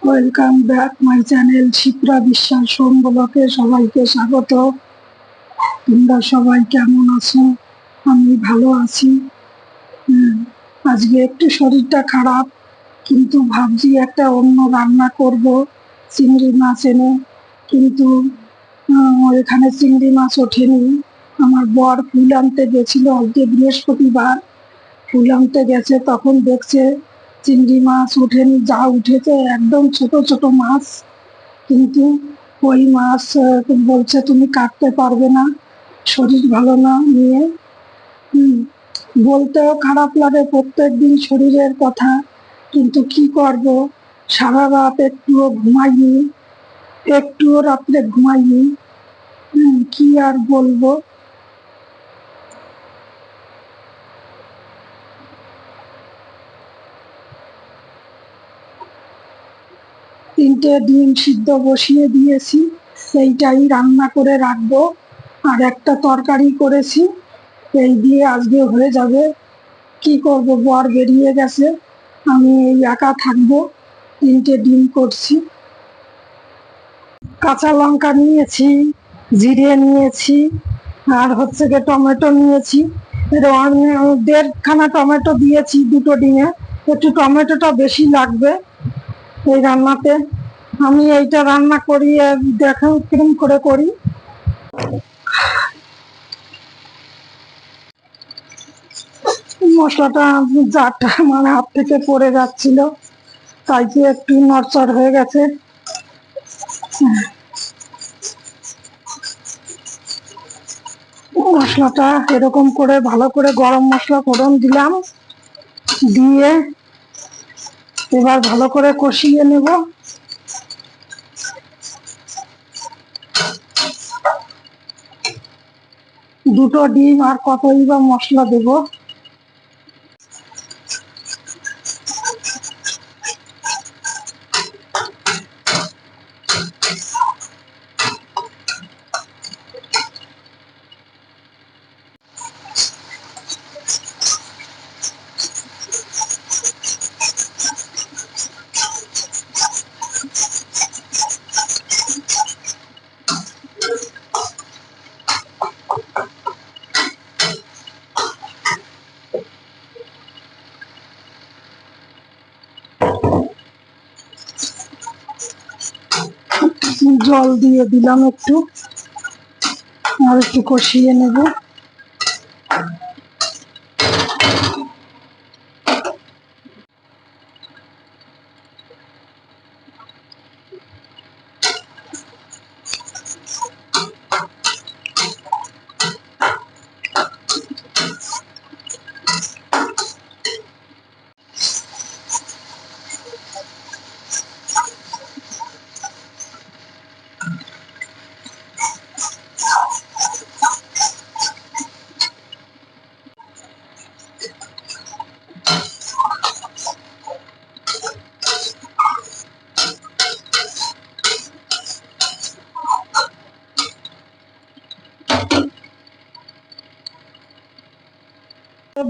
Welcome back my channel Shipra বিশ্বাস home ব্লকে সবাইকে স্বাগত। তোমরা সবাই কেমন আছো? আমি ভালো আছি। আজকে একটু শরীরটা খারাপ, কিন্তু ভাবছি একটা অন্য রান্না করব, চিংড়ি মাছ এনে। কিন্তু এখানে চিংড়ি মাছ ওঠেনি। আমার বর ফুল আনতে গেছিল আজকে বৃহস্পতিবার, ফুল আনতে গেছে, তখন দেখছে চিংড়ি মাছ ওঠেনি, যা উঠেছে একদম ছোট ছোট মাছ। কিন্তু ওই মাছ বলছে তুমি কাটতে পারবে না, শরীর ভালো না নিয়ে। বলতেও খারাপ লাগে প্রত্যেক দিন শরীরের কথা, কিন্তু কি করব, সারা রাত একটুও ঘুমাইনি, একটুও রাত্রে ঘুমাইনি। কি আর বলবো। তিনটে ডিম সিদ্ধ বসিয়ে দিয়েছি, সেইটাই রান্না করে রাখবো। আর একটা তরকারি করেছি, এই দিয়ে আজকে হয়ে যাবে। কি করব, বর বেরিয়ে গেছে, আমি এই একা থাকবো। তিনটে ডিম করছি। কাঁচা লঙ্কা নিয়েছি, জিরে নিয়েছি, আর হচ্ছে গিয়ে টমেটো নিয়েছি। দেড়খানা টমেটো দিয়েছি দুটো ডিমে, একটু টমেটোটা বেশি লাগবে এই রান্নাতে। আমি এইটা রান্না করি, দেখো কিরম করে করি। মশলাটা জারটা মানে হাত থেকে পড়ে যাচ্ছিল, তাই কি একটু নড়চড় হয়ে গেছে। মশলাটা এরকম করে ভালো করে গরম মশলা ফোড়ন দিলাম, দিয়ে এবার ভালো করে কষিয়ে নেব। দুটো ডিম আর কতই বা মশলা দেবো। জল দিয়ে দিলাম একটু, আর একটু কষিয়ে নেব।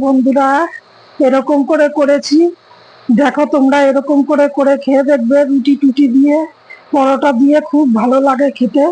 বন্ধুরা, এরকম করে করেছি, দেখো তোমরা এরকম করে করে খেয়ে দেখবে, রুটি টুটি দিয়ে পরোটা দিয়ে খুব ভালো লাগে খেতে।